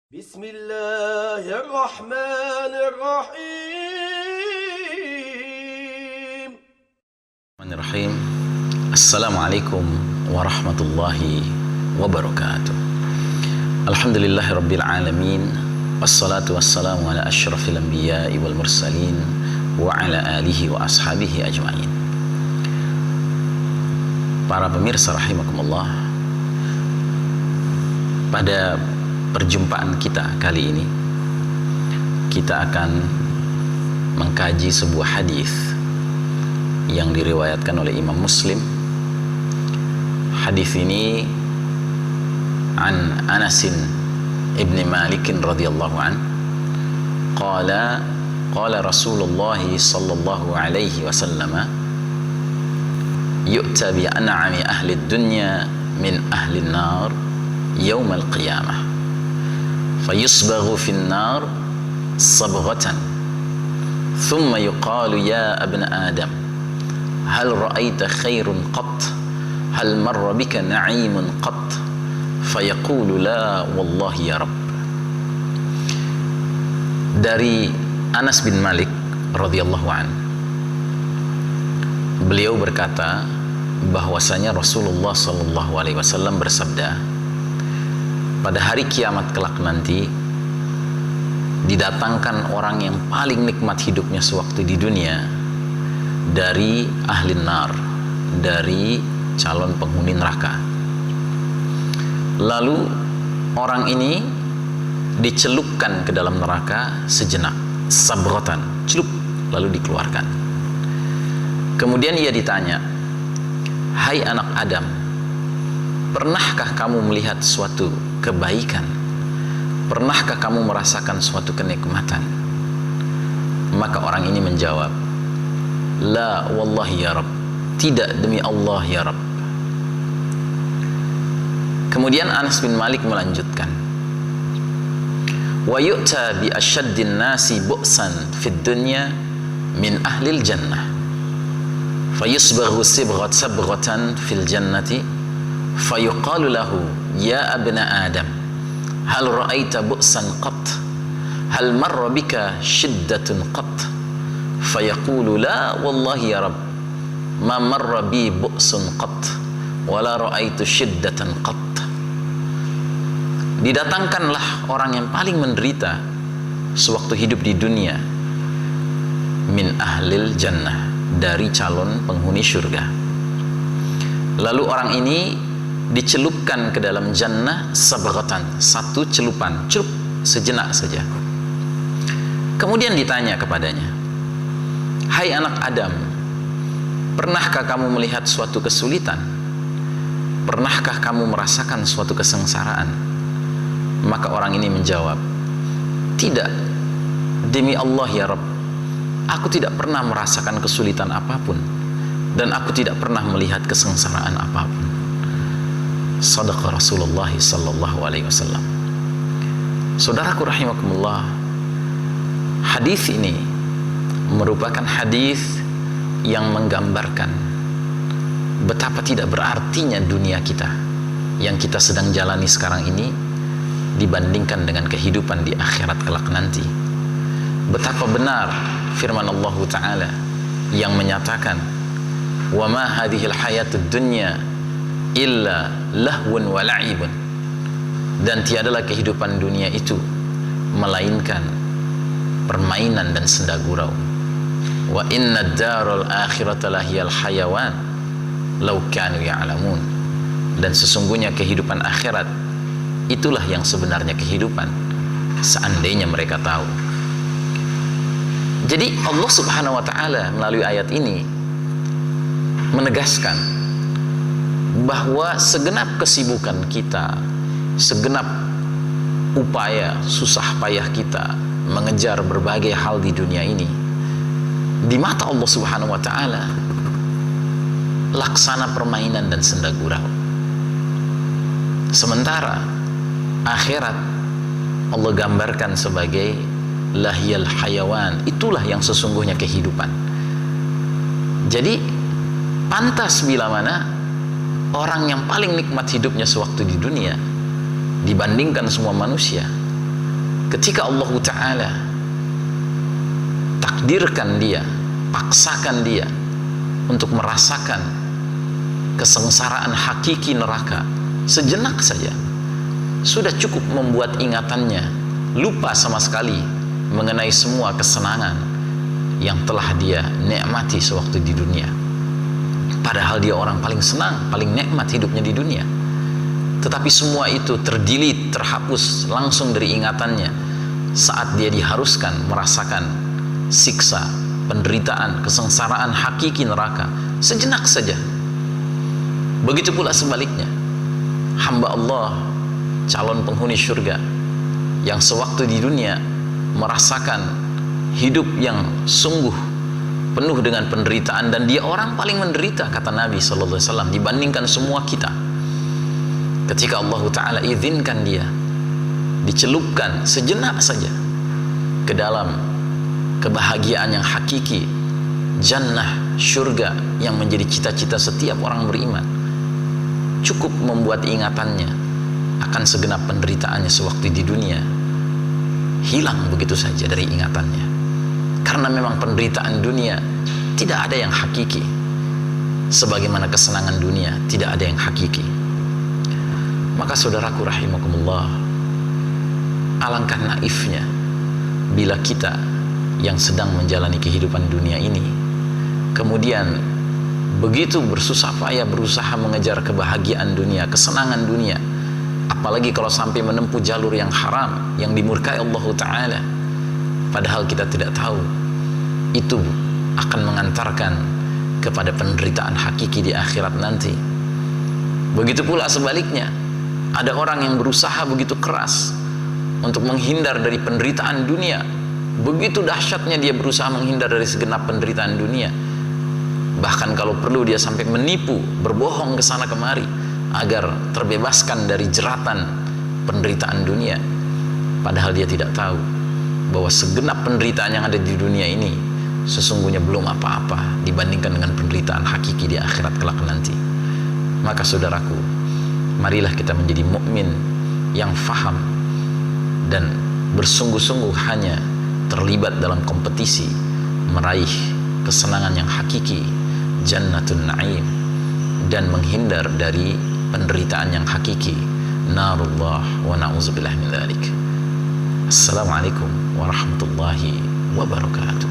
Bismillahirrahmanirrahim. Assalamualaikum warahmatullahi wabarakatuh. Alhamdulillahirabbil alamin. Wassalatu wassalamu ala asyrafil anbiya'i wal mursalin wa ala alihi wa ashabihi ajmain. Para pemirsa rahimakumullah, pada perjumpaan kita kali ini kita akan mengkaji sebuah hadis yang diriwayatkan oleh Imam Muslim. Hadis ini an Anas ibn Malik radhiyallahu an qala Rasulullah sallallahu alaihi wasallam yu'ta bi an'ami ahli dunya min ahli an-nar يوم القيامة فيصبغ في النار صبغة ثم يقال يا ابن آدم هل رأيت خير قط هل مر بك نعيم قط فيقول لا والله يا رب. Dari Anas bin Malik radhiyallahu an, beliau berkata bahwasanya Rasulullah sallallahu alaihi wasallam bersabda, pada hari kiamat kelak nanti didatangkan orang yang paling nikmat hidupnya sewaktu di dunia dari ahli nar, dari calon penghuni neraka. Lalu orang ini dicelupkan ke dalam neraka sejenak, sabghatan, celup, lalu dikeluarkan. Kemudian ia ditanya, hai anak Adam, pernahkah kamu melihat suatu kebaikan? Pernahkah kamu merasakan suatu kenikmatan? Maka orang ini menjawab, la wallahi ya Rabb, tidak demi Allah ya Rabb. Kemudian Anas bin Malik melanjutkan, wa yu'ta bi asyaddin nasi bu'san fid dunya min ahlil jannah fayusbaghu sabghatan fil jannati fayuqalu lahu ya abna adam hal ra'aita bu'san qat hal marra bika shiddatun qat fayaqulu la wallahi ya Rabb ma marra bi bu'sun qat wala ra'aitu shiddatan qat. Didatangkanlah orang yang paling menderita sewaktu hidup di dunia min ahlil jannah, dari calon penghuni surga. Lalu orang ini dicelupkan ke dalam jannah sabghatan, satu celupan, celup sejenak saja. Kemudian ditanya kepadanya, hai anak Adam, pernahkah kamu melihat suatu kesulitan? Pernahkah kamu merasakan suatu kesengsaraan? Maka orang ini menjawab, tidak, demi Allah ya Rabb, aku tidak pernah merasakan kesulitan apapun dan aku tidak pernah melihat kesengsaraan apapun. Sadaqa Rasulullah sallallahu alaihi wasallam. Saudaraku rahimakumullah, hadis ini merupakan hadis yang menggambarkan betapa tidak berartinya dunia kita yang kita sedang jalani sekarang ini dibandingkan dengan kehidupan di akhirat kelak nanti. Betapa benar firman Allah Ta'ala yang menyatakan, wa ma hadhil hayatud dunya illa lahwun wa la'ibun, dan tiadalah kehidupan dunia itu melainkan permainan dan senda gurau. Wa inna ad-daral akhirata lahiyal hayawan law kanu ya'lamun, dan sesungguhnya kehidupan akhirat itulah yang sebenarnya kehidupan seandainya mereka tahu. Jadi Allah Subhanahu wa ta'ala melalui ayat ini menegaskan bahwa segenap kesibukan kita, segenap upaya susah payah kita mengejar berbagai hal di dunia ini, di mata Allah Subhanahu wa ta'ala laksana permainan dan senda gurau. Sementara akhirat Allah gambarkan sebagai lahiyal hayawan, itulah yang sesungguhnya kehidupan. Jadi pantas bila mana orang yang paling nikmat hidupnya sewaktu di dunia dibandingkan semua manusia ketika Allah Ta'ala takdirkan dia, paksakan dia untuk merasakan kesengsaraan hakiki neraka sejenak saja, sudah cukup membuat ingatannya lupa sama sekali mengenai semua kesenangan yang telah dia nikmati sewaktu di dunia. Padahal dia orang paling senang, paling nikmat hidupnya di dunia. Tetapi semua itu terdelete, terhapus langsung dari ingatannya saat dia diharuskan merasakan siksa, penderitaan, kesengsaraan hakiki neraka sejenak saja. Begitu pula sebaliknya, hamba Allah, calon penghuni surga yang sewaktu di dunia merasakan hidup yang sungguh penuh dengan penderitaan, dan dia orang paling menderita kata Nabi SAW dibandingkan semua kita. Ketika Allah Ta'ala izinkan dia dicelupkan sejenak saja ke dalam kebahagiaan yang hakiki, jannah, surga yang menjadi cita-cita setiap orang beriman, cukup membuat ingatannya akan segenap penderitaannya sewaktu di dunia hilang begitu saja dari ingatannya. Karena memang penderitaan dunia tidak ada yang hakiki, sebagaimana kesenangan dunia tidak ada yang hakiki. Maka saudaraku rahimakumullah, alangkah naifnya bila kita yang sedang menjalani kehidupan dunia ini kemudian begitu bersusah payah berusaha mengejar kebahagiaan dunia, kesenangan dunia, apalagi kalau sampai menempuh jalur yang haram, yang dimurkai Allah Ta'ala, padahal kita tidak tahu itu akan mengantarkan kepada penderitaan hakiki di akhirat nanti. Begitu pula sebaliknya, ada orang yang berusaha begitu keras untuk menghindar dari penderitaan dunia, begitu dahsyatnya dia berusaha menghindar dari segenap penderitaan dunia, bahkan kalau perlu dia sampai menipu, berbohong ke sana kemari agar terbebaskan dari jeratan penderitaan dunia, padahal dia tidak tahu bahwa segenap penderitaan yang ada di dunia ini sesungguhnya belum apa-apa dibandingkan dengan penderitaan hakiki di akhirat kelak nanti. Maka saudaraku, marilah kita menjadi mukmin yang faham dan bersungguh-sungguh hanya terlibat dalam kompetisi meraih kesenangan yang hakiki, jannatun na'im, dan menghindar dari penderitaan yang hakiki, narullah, wa na'udzubillah min dzalik. Assalamualaikum warahmatullahi wabarakatuh.